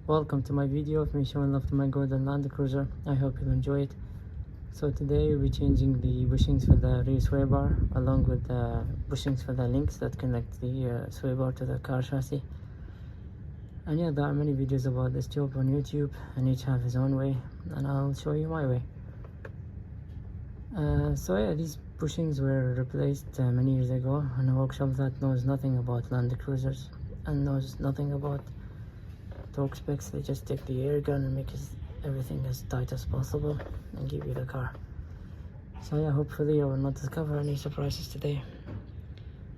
Welcome to my video of me showing love to my golden Land Cruiser. I hope you'll enjoy it. So today we'll be changing the bushings for the rear sway bar along with the bushings for the links that connect the sway bar to the car chassis. And yeah, there are many videos about this job on YouTube and each have his own way, and I'll show you my way. So yeah, these bushings were replaced many years ago in a workshop that knows nothing about Land Cruisers and knows nothing about torque specs. They just take the air gun and make everything as tight as possible and give you the car. So yeah, hopefully I will not discover any surprises today.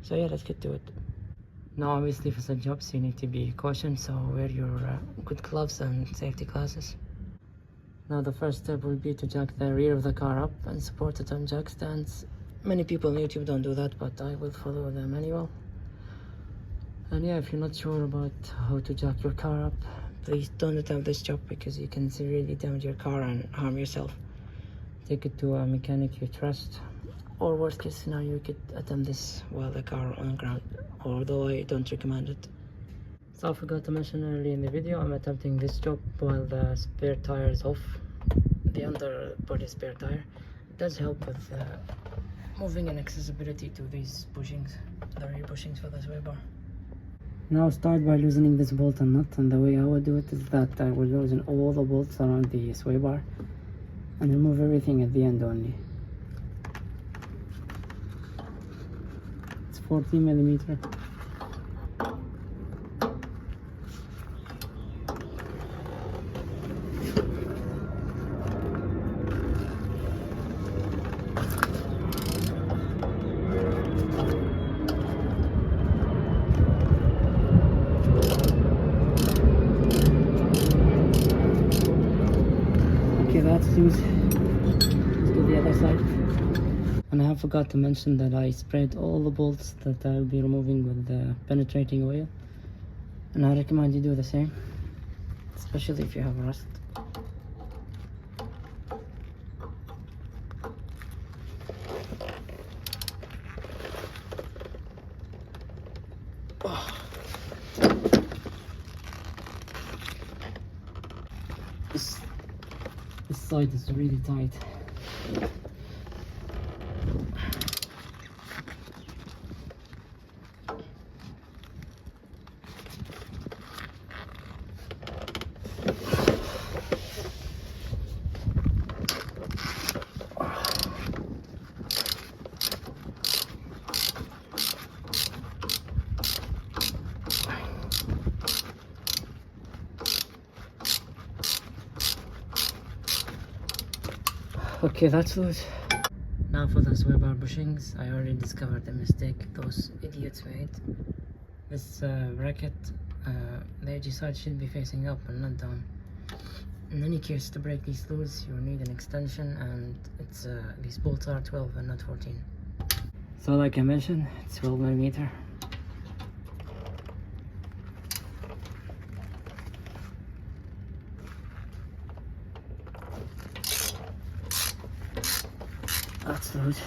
So yeah, let's get to it. Now obviously for such jobs you need to be cautious, so wear your good gloves and safety glasses. Now the first step will be to jack the rear of the car up and support it on jack stands. Many people on YouTube don't do that, but I will follow the manual. And yeah, if you're not sure about how to jack your car up, please don't attempt this job because you can severely damage your car and harm yourself. Take it to a mechanic you trust, or worst case scenario, you could attempt this while the car on ground, although I don't recommend it. So I forgot to mention earlier in the video, I'm attempting this job while the spare tire is off, the underbody spare tire. It does help with moving and accessibility to these bushings, the rear bushings for the sway bar. Now start by loosening this bolt and nut, and the way I would do it is that I will loosen all the bolts around the sway bar and remove everything at the end only. It's 40mm. Okay, that's loose. Let's do the other side. And I forgot to mention that I sprayed all the bolts that I'll be removing with the penetrating oil. And I recommend you do the same, especially if you have rust. This side is really tight. Okay, that's loose. Now for the sway bar bushings, I already discovered the mistake those idiots made. This bracket, the edgy side should be facing up and not down. In any case, to break these loose, you'll need an extension, and it's these bolts are 12 and not 14. So like I mentioned, it's 12mm. That's loose.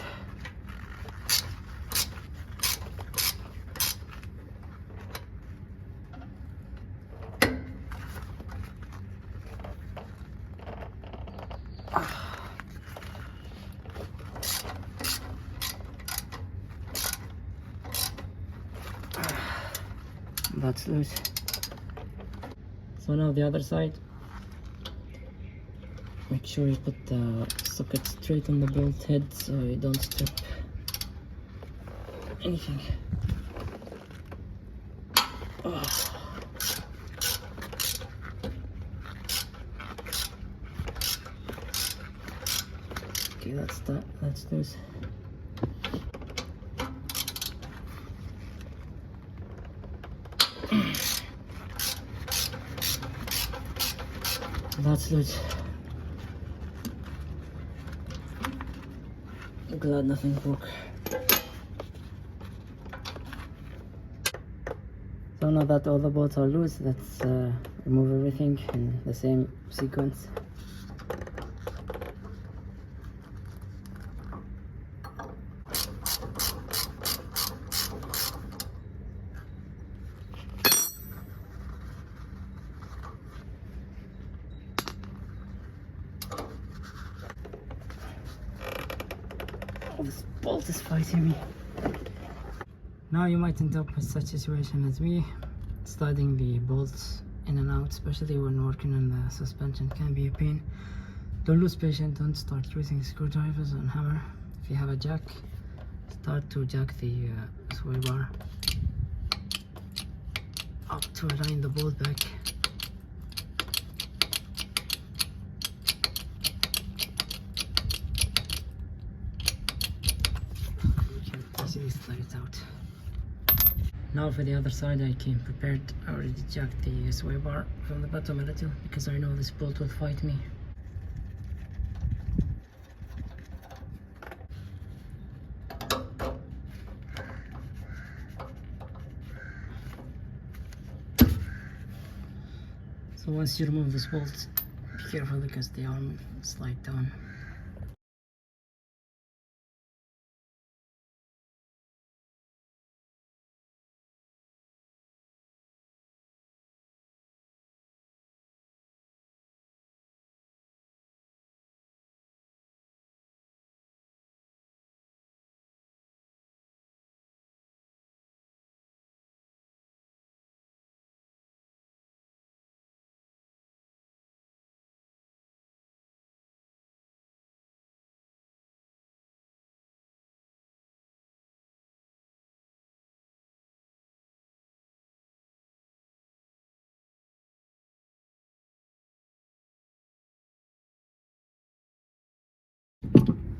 That's loose. So now the other side. Make sure you put the socket straight on the bolt head so you don't strip anything. Oh. Okay, that's loose. That's loose. Glad nothing broke. So now that all the bolts are loose, let's remove everything in the same sequence. Oh, this bolt is fighting me. Now you might end up with such situation as me. Sliding the bolts in and out, especially when working on the suspension, can be a pain. Don't lose patience, don't start using screwdrivers and hammer. If you have a jack, start to jack the sway bar up to align the bolt back. You can easily slide it out. Now for the other side, I came prepared. I already jacked the sway bar from the bottom a little because I know this bolt will fight me. So once you remove this bolt, be careful because the arm will slide down.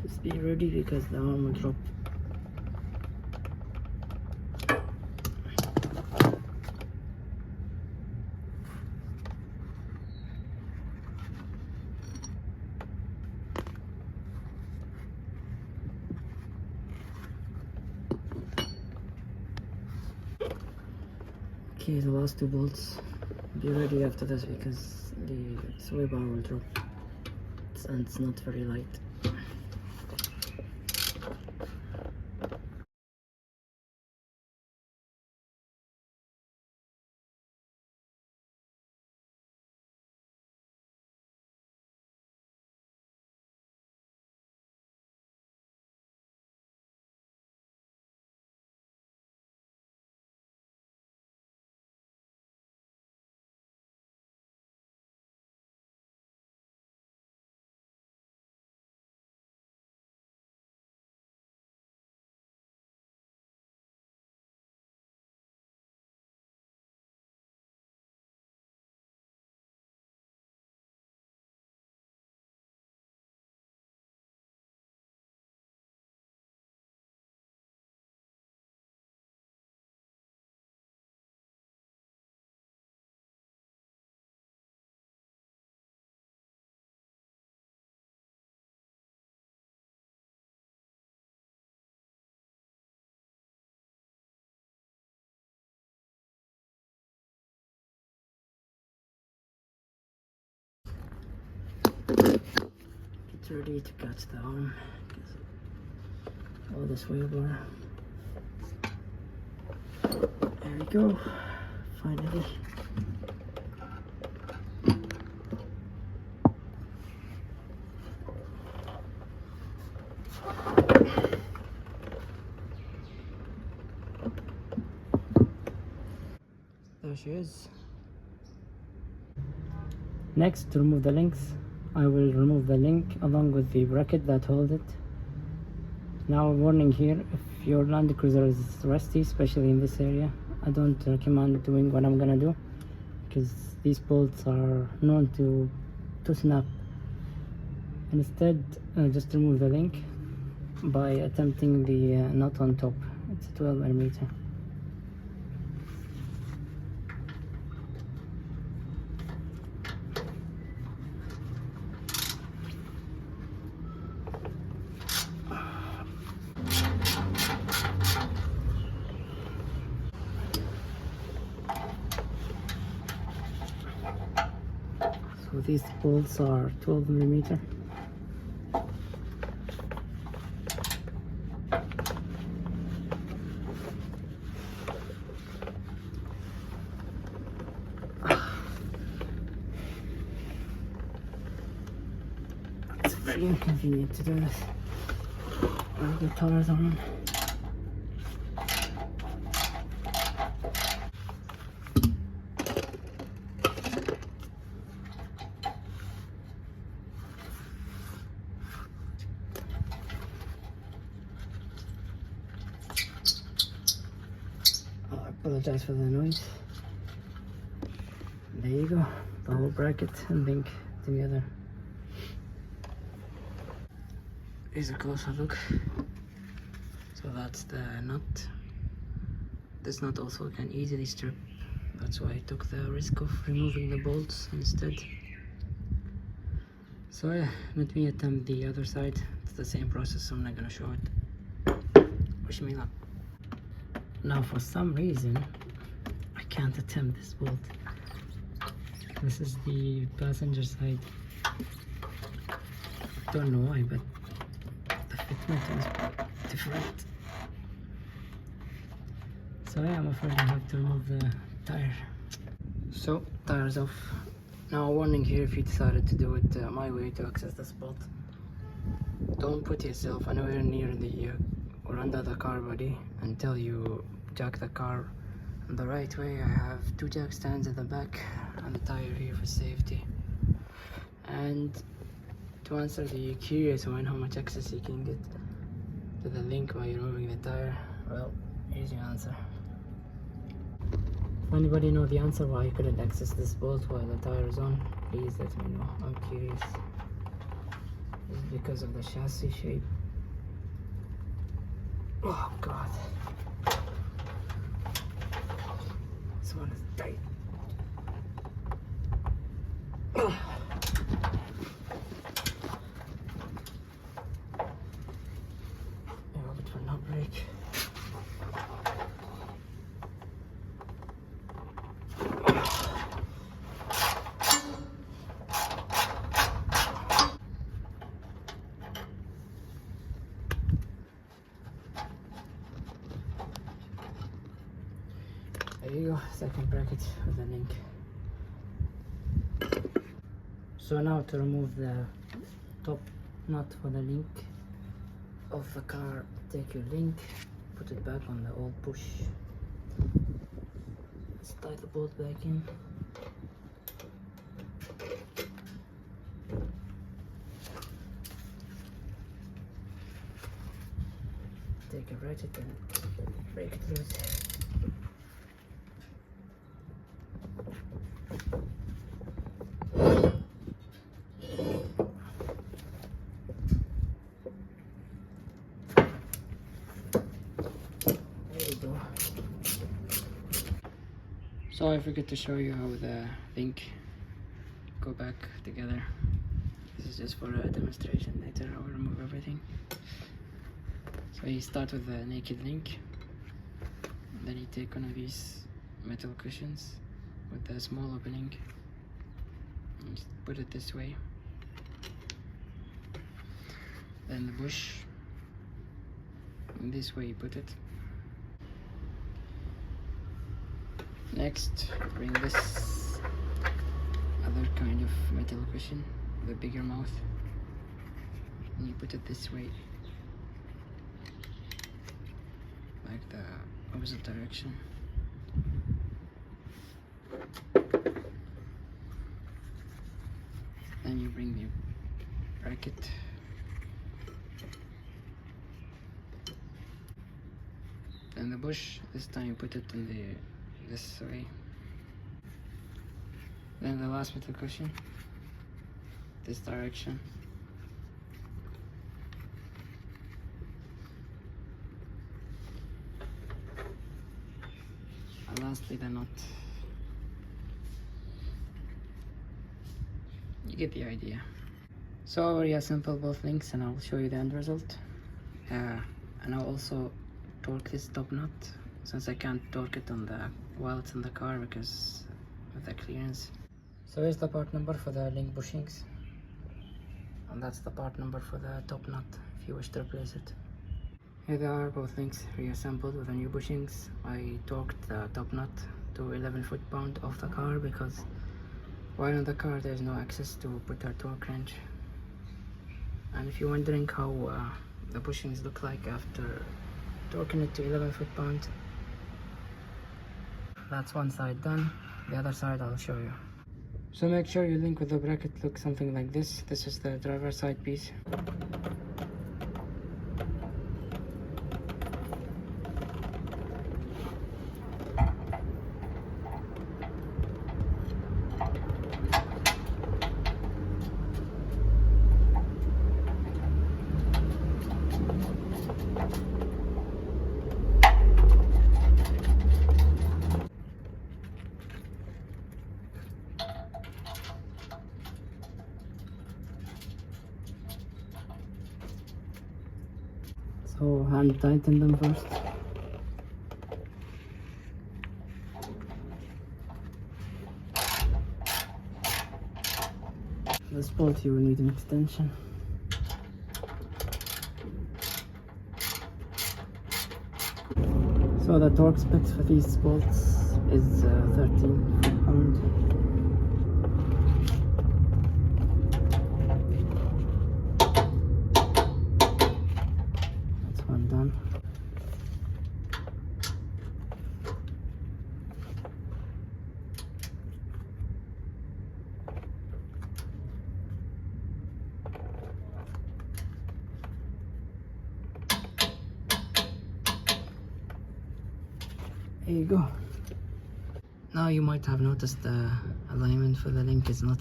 Just be ready because the arm will drop. Okay, the last two bolts. Be ready after this because the sway bar will drop. And it's not very light. Get ready to catch the arm. Oh, the sway bar. There we go. Finally. There she is. Next, to remove the links, I will remove the link along with the bracket that holds it. Now, warning here, if your Land Cruiser is rusty, especially in this area, I don't recommend doing what I'm gonna do because these bolts are known to snap. Instead, just remove the link by attempting the nut on top. It's a 12mm. So these bolts are 12mm. It's very inconvenient to do this. All the tires are on. Oh, I apologize for the noise. There you go, the whole bracket and link together. Here's a closer look. So that's the nut. This nut also can easily strip. That's why I took the risk of removing the bolts instead. So yeah, let me attempt the other side. It's the same process, so I'm not gonna show it. Wish me luck. Now for some reason, I can't attempt this bolt. This is the passenger side. Don't know why, but the fitment is different. So yeah, I'm afraid I have to remove the tire. So, tire's off. Now a warning here, if you decided to do it my way to access the spot. Don't put yourself anywhere near the or under the car body until you jack the car the right way. I have 2 jack stands at the back and the tire here for safety. And to answer the curious one, how much access you can get to the link while you're removing the tire, well, here's your answer. If anybody know the answer why you couldn't access this bolt while the tire is on, please let me know. I'm curious. Is it because of the chassis shape? Oh god. This one is tight. I hope it will not break. There you go, second bracket with the link. So now to remove the top nut for the link of the car, take your link, put it back on the old push. Let's tie the bolt back in. Take a ratchet and break it loose. So I forgot to show you how the link go back together. This is just for a demonstration. Later I will remove everything. So you start with the naked link, and then you take one of these metal cushions with the small opening and just put it this way. Then the bush, and this way you put it. Next, bring this other kind of metal cushion with a bigger mouth, and you put it this way, like the opposite direction. Then you bring the bracket, then the bush. This time you put it in this way. Then the last metal cushion, this direction. And lastly the knot. You get the idea. So I'll reassemble both links and I'll show you the end result. And I'll also torque this top nut, since I can't torque it on the while it's in the car because of the clearance. So here's the part number for the link bushings, and that's the part number for the top nut if you wish to replace it. Here they are, both links reassembled with the new bushings. I torqued the top nut to 11 foot-pound off the car because while in the car there's no access to put a torque wrench. And if you're wondering how the bushings look like after torquing it to 11 foot-pound. That's one side done. The other side I'll show you. So make sure your link with the bracket looks something like this. This is the driver side piece. So hand tighten them first. This bolt you will need an extension. So the torque specs for these bolts is 13 foot-pound. That's one done. There you go. Now you might have noticed the alignment for the link is not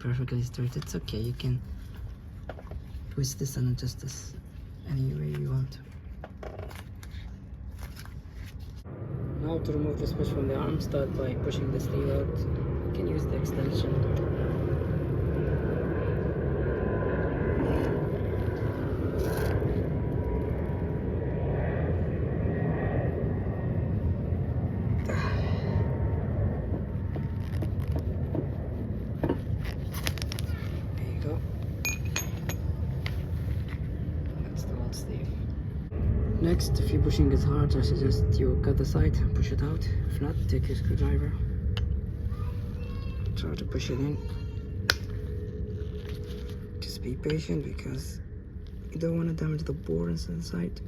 perfectly straight. It's okay, you can twist this and adjust this any way you want. Now to remove this push from the arm, start by pushing the sleeve out. You can use the extension. Next, if your bushing is hard, I suggest you cut the side and push it out. If not, take your screwdriver, try to push it in. Just be patient because you don't want to damage the bore inside.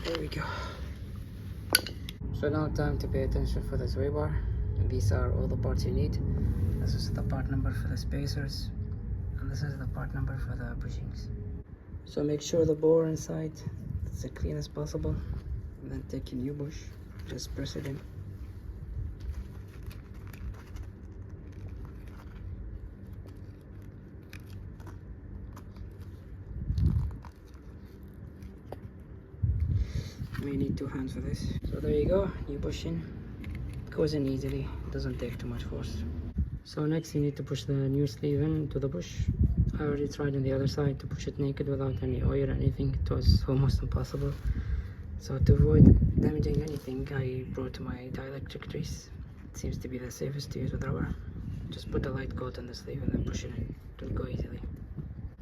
There we go. So now time to pay attention for the sway bar. These are all the parts you need. This is the part number for the spacers, and this is the part number for the bushings. So make sure the bore inside is as clean as possible, and then take your new bush, just press it in. You may need 2 hands for this. So there you go, new bushing. Goes in easily, doesn't take too much force. So next you need to push the new sleeve in to the bush. I already tried on the other side to push it naked without any oil or anything. It was almost impossible. So to avoid damaging anything, I brought my dielectric grease. It seems to be the safest to use with rubber. Just put a light coat on the sleeve and then push it in. It will go easily.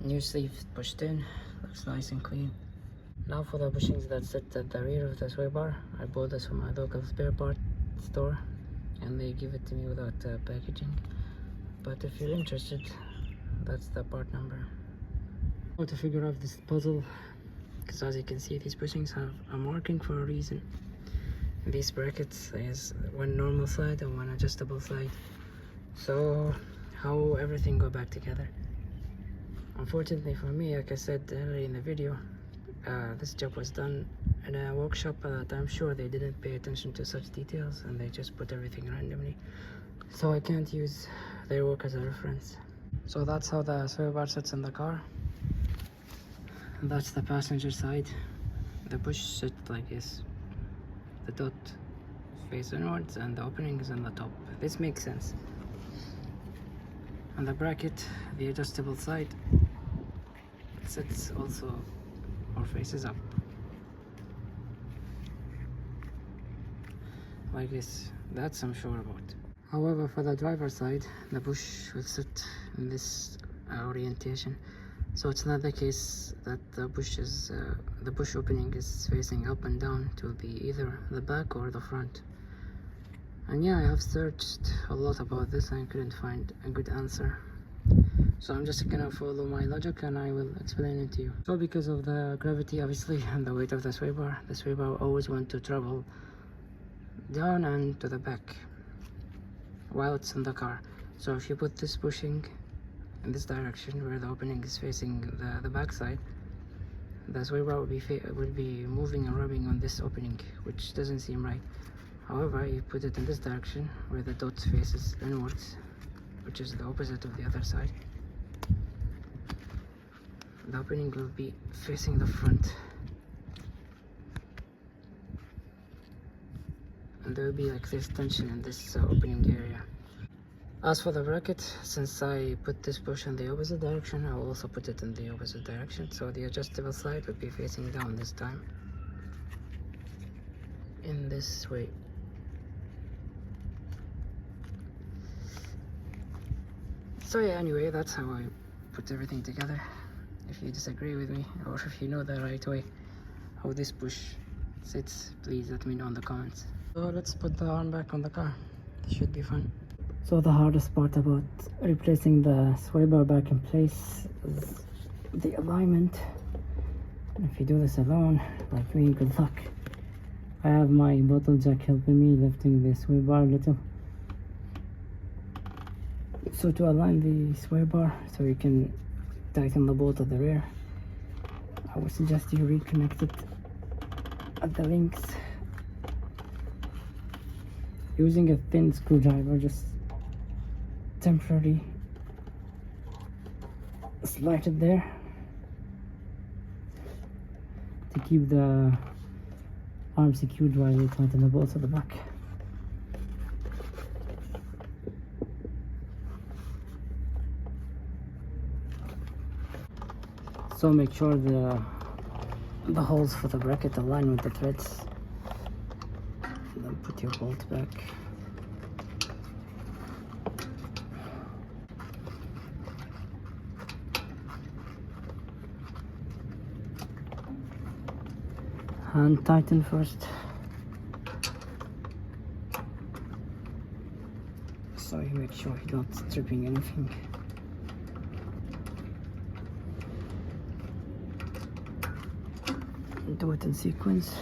New sleeve pushed in, looks nice and clean. Now for the bushings that sit at the rear of the sway bar. I bought this from my local spare part store and they give it to me without packaging. But if you're interested, that's the part number. How to figure out this puzzle, because as you can see these bushings have a marking for a reason. And these brackets is one normal side and one adjustable side. So how everything go back together. Unfortunately for me, like I said earlier in the video, this job was done in a workshop that I'm sure they didn't pay attention to such details and they just put everything randomly. So I can't use their work as a reference. So that's how the sway bar sits in the car. And that's the passenger side. The bush sits like this. The dot face inwards and the opening is on the top. This makes sense. And the bracket, the adjustable side, it sits also or faces up. Like this. That's I'm sure about. However, for the driver's side, the bush will sit in this orientation. So it's not the case that the bush opening is facing up and down. It will be either the back or the front. And yeah, I have searched a lot about this and couldn't find a good answer. So I'm just gonna follow my logic and I will explain it to you. So because of the gravity obviously and the weight of the sway bar always want to travel down and to the back while it's in the car. So if you put this bushing in this direction where the opening is facing the back side, the sway bar will be moving and rubbing on this opening, which doesn't seem right. However, you put it in this direction where the dot faces inwards, which is the opposite of the other side. The opening will be facing the front, and there will be like this tension in this opening area. As for the bracket, since I put this push in the opposite direction, I will also put it in the opposite direction, so the adjustable side will be facing down this time, in this way. So yeah, anyway, that's how I put everything together. If you disagree with me, or if you know the right way how this push sits, please let me know in the comments. So let's put the arm back on the car. This should be fun. So the hardest part about replacing the sway bar back in place is the alignment. If you do this alone, like me, good luck. I have my bottle jack helping me lifting the sway bar a little. So to align the sway bar so you can tighten the bolt at the rear, I would suggest you reconnect it at the links using a thin screwdriver. Just temporarily slide it there to keep the arm secured while you tighten the bolts at the back. So make sure the holes for the bracket align with the threads, and then put your bolt back. And tighten first, so you make sure you're not stripping anything. Do it in sequence.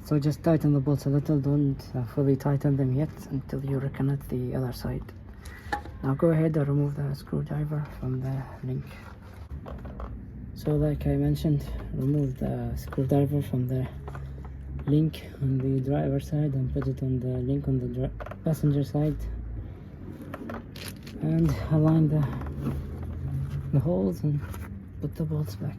So just tighten the bolts a little, don't fully tighten them yet until you reconnect the other side. Now go ahead and remove the screwdriver from the link. So like I mentioned, remove the screwdriver from the link on the driver side and put it on the link on the passenger side, and align the holes and put the bolts back.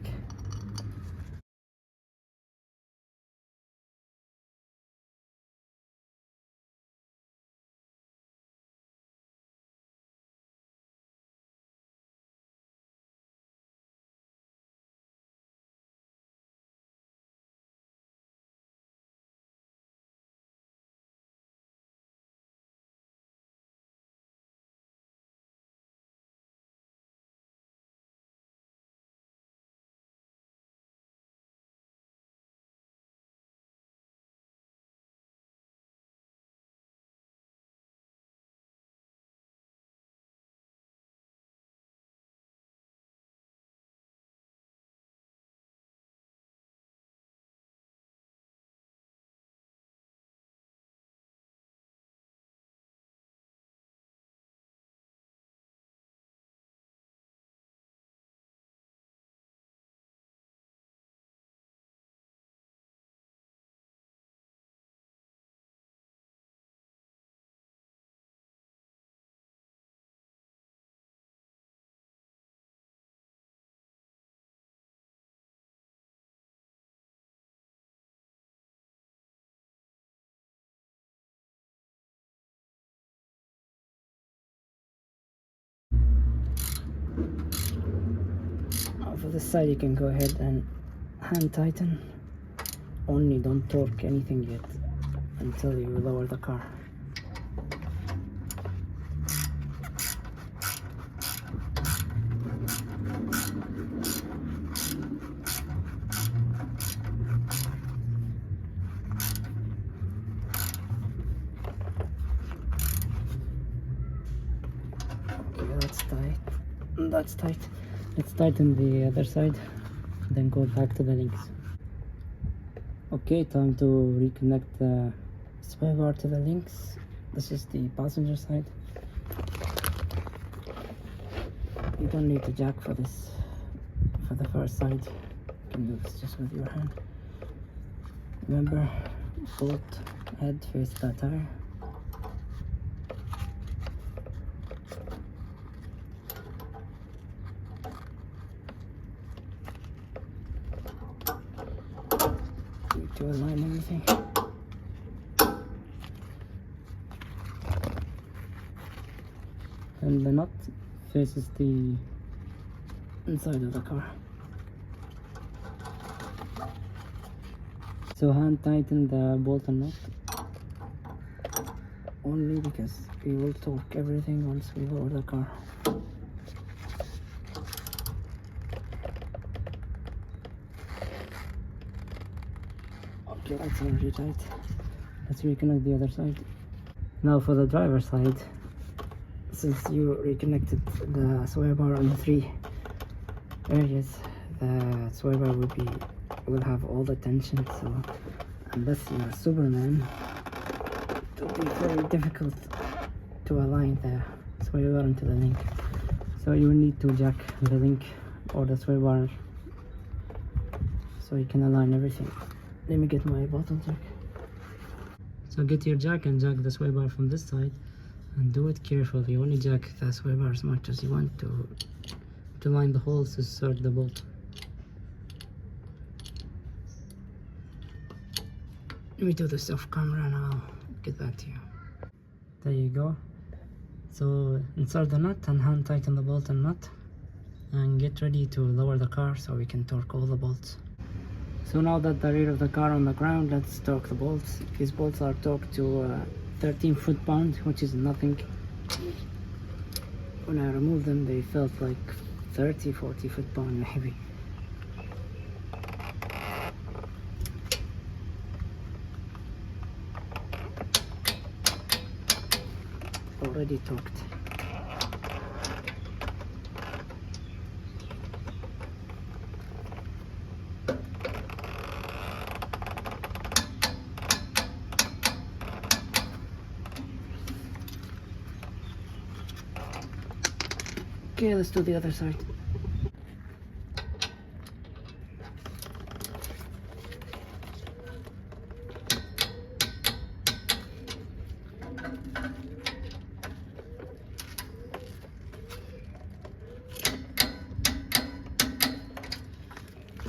for this side you can go ahead and hand tighten. Only don't torque anything yet until you lower the car. Okay, that's tight. That's tight. Let's tighten the other side, then go back to the links. Okay, time to reconnect the sway bar to the links. This is the passenger side. You don't need to jack for this. For the first side, you can do this just with your hand. Remember, bolt head face the tire. Need to align everything. And the nut faces the inside of the car. So hand tighten the bolt and nut only because we will torque everything once we lower the car. Okay, that's already tight. Let's reconnect the other side. Now for the driver's side, since you reconnected the sway bar on the 3 areas, the sway bar will have all the tension, so unless you're a Superman, it will be very difficult to align the sway bar into the link. So you will need to jack the link or the sway bar so you can align everything. Let me get my bottle jack. So get your jack and jack the sway bar from this side, and do it carefully. Only jack the sway bar as much as you want to line the holes to insert the bolt. Let me do this off camera and I'll get back to you. There you go. So insert the nut and hand tighten the bolt and nut, and get ready to lower the car so we can torque all the bolts. So now that the rear of the car on the ground, let's torque the bolts. These bolts are torqued to 13 foot-pound, which is nothing. When I removed them, they felt like 30-40 foot-pound maybe. Already torqued. Okay, let's do the other side.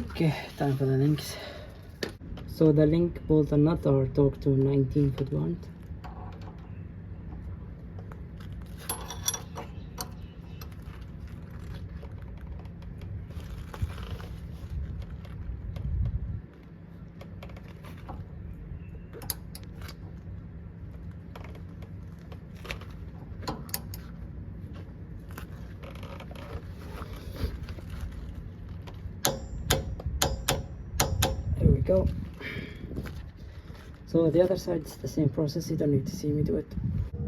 Okay, time for the links. So the link, bolt and nut are torqued to 19 foot-pound. There we go. So the other side is the same process, you don't need to see me do it.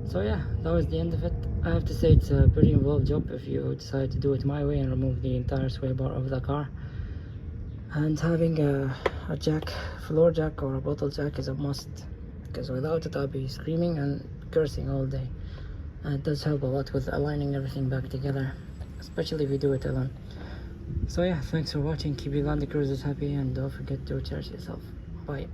So yeah, that was the end of it. I have to say it's a pretty involved job if you decide to do it my way and remove the entire sway bar of the car. And having a jack, floor jack or a bottle jack is a must, because without it I'll be screaming and cursing all day. And it does help a lot with aligning everything back together, especially if you do it alone. So yeah, thanks for watching. Keep your Land Cruisers happy and don't forget to cherish yourself. Bye.